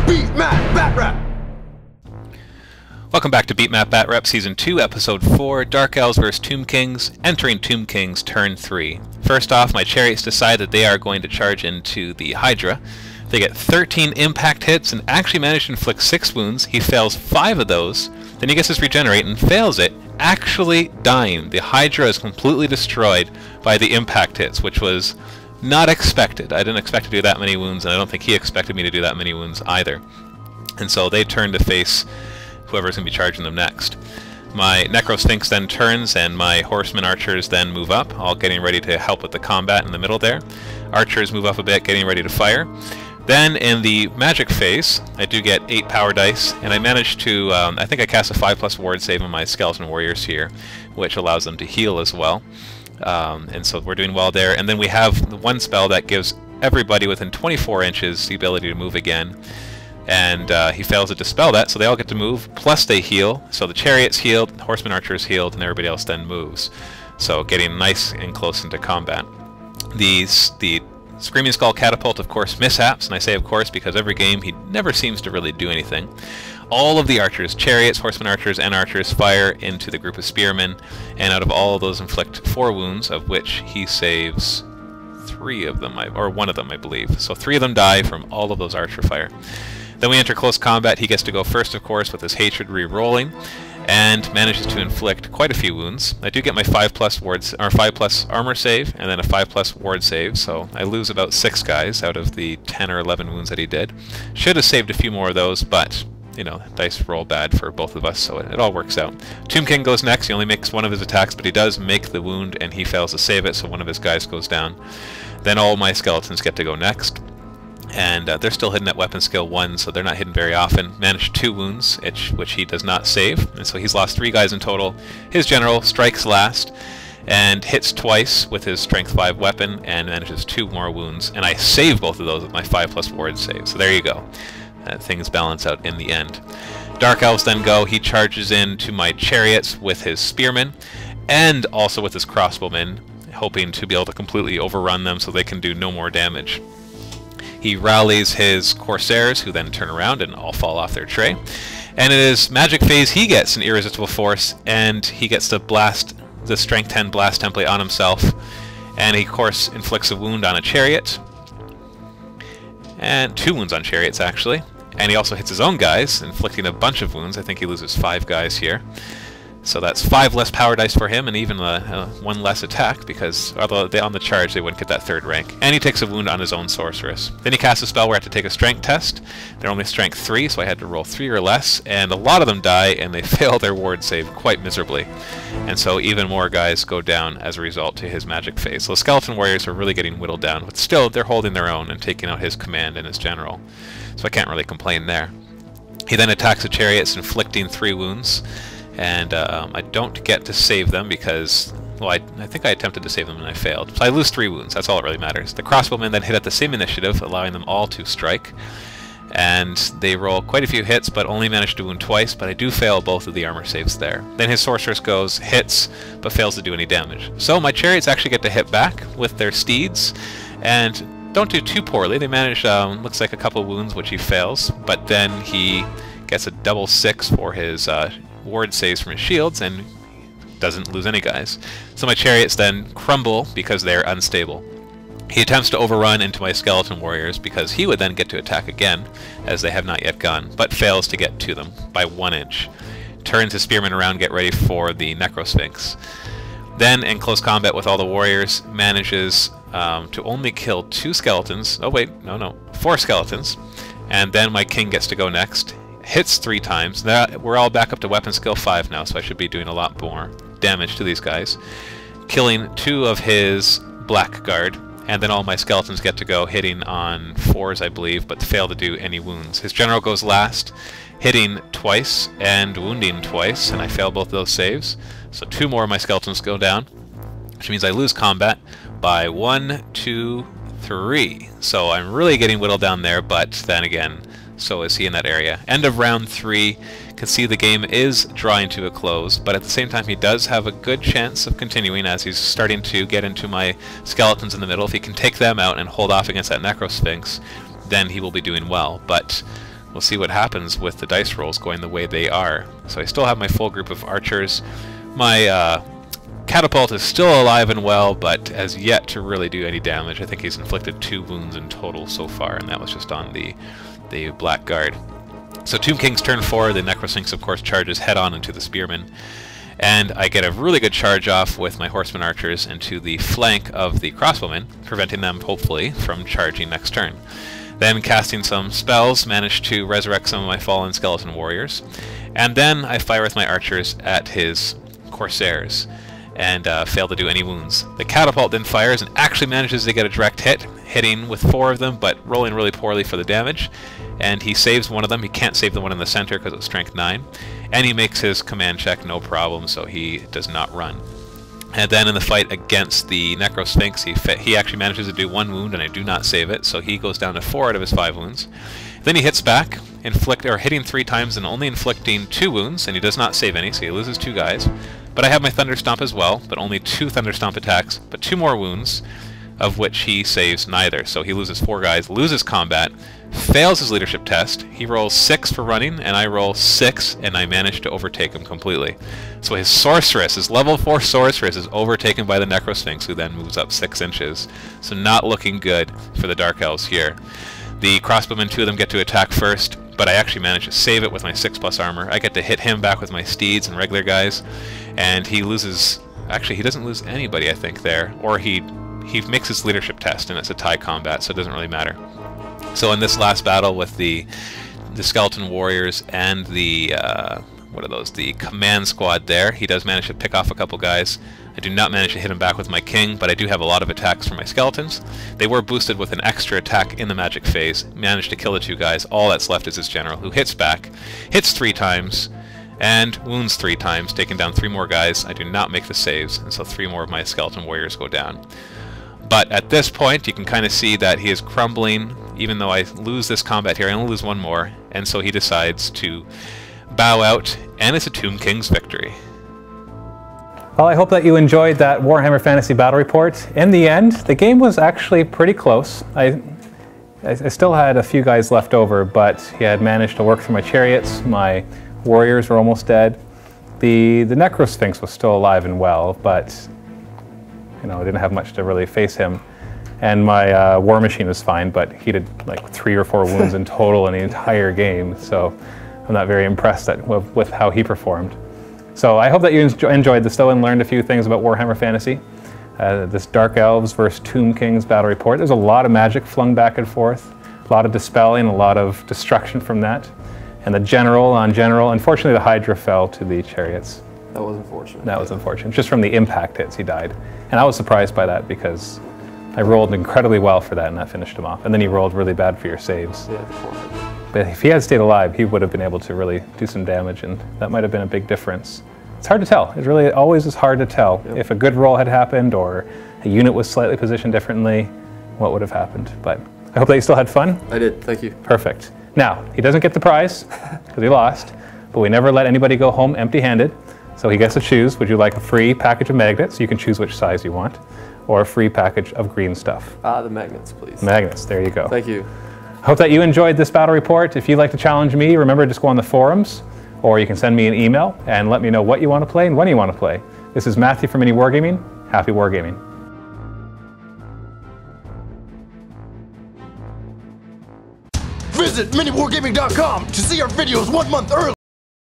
Beat Map Batrep! Welcome back to Beat Map Batrep Season 2, Episode 4, Dark Elves vs. Tomb Kings, entering Tomb Kings Turn 3. First off, my chariots decide that they are going to charge into the Hydra. They get 13 impact hits and actually manage to inflict 6 wounds. He fails 5 of those, then he gets his regenerate and fails it, actually dying. The Hydra is completely destroyed by the impact hits, which was not expected. I didn't expect to do that many wounds, and I don't think he expected me to do that many wounds either. And so they turn to face whoever's going to be charging them next. My Necrosphinx then turns, and my Horseman Archers then move up, all getting ready to help with the combat in the middle there. Archers move up a bit, getting ready to fire. Then in the magic phase, I do get 8 power dice, and I managed to, I think I cast a 5+ ward save on my Skeleton Warriors here, which allows them to heal as well. And so we're doing well there. And then we have the one spell that gives everybody within 24 inches the ability to move again. And he fails to dispel that, so they all get to move, plus they heal. So the Chariot's healed, the Horseman Archer's healed, and everybody else then moves. So getting nice and close into combat. The Screaming Skull Catapult, of course, mishaps, and I say of course because every game he never seems to really do anything. All of the archers, Chariots, Horseman Archers, and Archers fire into the group of Spearmen, and out of all of those inflict 4 wounds, of which he saves 3 of them, or 1 of them, I believe. So 3 of them die from all of those archer fire. Then we enter close combat. He gets to go first, of course, with his Hatred re-rolling, and manages to inflict quite a few wounds. I do get my 5+ armor save, and then a 5+ ward save, so I lose about 6 guys out of the 10 or 11 wounds that he did. Should have saved a few more of those, but you know, dice roll bad for both of us, so it all works out. Tomb King goes next. He only makes 1 of his attacks, but he does make the wound, and he fails to save it, so 1 of his guys goes down. Then all my skeletons get to go next. And they're still hidden at weapon skill 1, so they're not hidden very often. Managed 2 wounds, which he does not save, and so he's lost 3 guys in total. His general strikes last, and hits twice with his strength 5 weapon, and manages 2 more wounds, and I save both of those with my 5+ ward save, so there you go. Things balance out in the end. Dark Elves then go. He charges into my Chariots with his Spearmen, and also with his Crossbowmen, hoping to be able to completely overrun them so they can do no more damage. He rallies his Corsairs, who then turn around and all fall off their tray. And in his magic phase, he gets an Irresistible Force, and he gets to blast the Strength 10 blast template on himself. And he, of course, inflicts a wound on a Chariot. And 2 wounds on Chariots, actually. And he also hits his own guys, inflicting a bunch of wounds. I think he loses 5 guys here. So that's 5 less power dice for him, and even 1 less attack, because although on the charge they wouldn't get that 3rd rank. And he takes a wound on his own sorceress. Then he casts a spell where I have to take a strength test. They're only strength 3, so I had to roll 3 or less, and a lot of them die, and they fail their ward save quite miserably. And so even more guys go down as a result to his magic phase. So the Skeleton Warriors are really getting whittled down, but still they're holding their own and taking out his command and his general. So I can't really complain there. He then attacks the Chariots, inflicting 3 wounds. And I don't get to save them because, well, I think I attempted to save them and I failed. So I lose 3 wounds, that's all that really matters. The Crossbowmen then hit at the same initiative, allowing them all to strike. And they roll quite a few hits, but only manage to wound twice, but I do fail both of the armor saves there. Then his Sorceress goes, hits, but fails to do any damage. So my Chariots actually get to hit back with their steeds, and don't do too poorly. They manage, looks like a couple wounds, which he fails, but then he gets a double 6 for his ward saves from his shields and doesn't lose any guys. So my Chariots then crumble because they're unstable. He attempts to overrun into my Skeleton Warriors because he would then get to attack again, as they have not yet gone, but fails to get to them by 1 inch. Turns his Spearmen around, get ready for the Necrosphinx. Then, in close combat with all the warriors, manages to only kill 2 skeletons. Oh wait, no, 4 skeletons. And then my king gets to go next. Hits 3 times. Now we're all back up to weapon skill 5 now, so I should be doing a lot more damage to these guys. Killing 2 of his Blackguard, and then all my skeletons get to go, hitting on 4s, I believe, but fail to do any wounds. His general goes last, hitting twice and wounding twice, and I fail both of those saves. So 2 more of my skeletons go down, which means I lose combat by 1, 2, 3. So I'm really getting whittled down there, but then again, so is he in that area. End of round 3. Can see the game is drawing to a close, but at the same time he does have a good chance of continuing as he's starting to get into my skeletons in the middle. If he can take them out and hold off against that Necrosphinx, then he will be doing well. But we'll see what happens with the dice rolls going the way they are. So I still have my full group of archers. My catapult is still alive and well, but has yet to really do any damage. I think he's inflicted 2 wounds in total so far, and that was just on the blackguard. So Tomb King's turn 4, the Necrosphinx of course charges head-on into the spearmen, and I get a really good charge off with my horseman archers into the flank of the crossbowmen, preventing them hopefully from charging next turn. Then casting some spells, manage to resurrect some of my fallen skeleton warriors, and then I fire with my archers at his corsairs and fail to do any wounds. The catapult then fires and actually manages to get a direct hit, hitting with 4 of them, but rolling really poorly for the damage. And he saves one of them. He can't save the one in the center because it's strength 9. And he makes his command check no problem, so he does not run. And then in the fight against the Necrosphinx, he actually manages to do 1 wound, and I do not save it, so he goes down to 4 out of his 5 wounds. Then he hits back, hitting 3 times and only inflicting 2 wounds, and he does not save any, so he loses 2 guys. But I have my Thunderstomp as well, but only 2 Thunderstomp attacks, but 2 more wounds, of which he saves neither. So he loses 4 guys, loses combat, fails his leadership test. He rolls 6 for running, and I roll 6, and I manage to overtake him completely. So his sorceress, his level 4 sorceress, is overtaken by the Necrosphinx, who then moves up 6 inches. So not looking good for the Dark Elves here. The crossbowmen, 2 of them get to attack first, but I actually manage to save it with my 6+ armor. I get to hit him back with my steeds and regular guys, and he loses... Actually, he doesn't lose anybody, I think, there. Or he makes his leadership test, and it's a tie combat, so it doesn't really matter. So in this last battle with the skeleton warriors and the what are those? The command squad there, he does manage to pick off a couple guys. I do not manage to hit him back with my king, but I do have a lot of attacks from my skeletons. They were boosted with an extra attack in the magic phase. Managed to kill the 2 guys. All that's left is his general, who hits back, hits 3 times, and wounds 3 times, taking down 3 more guys. I do not make the saves, and so 3 more of my skeleton warriors go down. But at this point, you can kind of see that he is crumbling. Even though I lose this combat here, I only lose 1 more, and so he decides to bow out, and it's a Tomb King's victory. Well, I hope that you enjoyed that Warhammer Fantasy battle report. In the end, the game was actually pretty close. I still had a few guys left over, but he had managed to work through my chariots. My warriors were almost dead. The Necrosphinx was still alive and well, but I didn't have much to really face him. And my war machine was fine, but he did like 3 or 4 wounds in total in the entire game. So I'm not very impressed with how he performed. So I hope that you enjoyed this though and learned a few things about Warhammer Fantasy. This Dark Elves versus Tomb Kings battle report. There's a lot of magic flung back and forth, a lot of dispelling, a lot of destruction from that. And the general, unfortunately the Hydra fell to the chariots. That was unfortunate. That was unfortunate. Just from the impact hits, he died. And I was surprised by that because I rolled incredibly well for that and that finished him off. And then he rolled really bad for your saves. Yeah, the 400. But if he had stayed alive, he would have been able to really do some damage, and that might have been a big difference. It's hard to tell. It really always is hard to tell. Yep. If a good roll had happened or a unit was slightly positioned differently, what would have happened. But I hope that you still had fun. I did, thank you. Perfect. Now, he doesn't get the prize because he lost, but we never let anybody go home empty-handed. So he gets to choose, would you like a free package of magnets? You can choose which size you want, or a free package of green stuff. The magnets, please. Magnets, there you go. Thank you. Hope that you enjoyed this battle report. If you'd like to challenge me, remember just go on the forums, or you can send me an email and let me know what you want to play and when you want to play. This is Matthew from MiniWarGaming. Happy wargaming. Visit MiniWarGaming.com to see our videos 1 month early.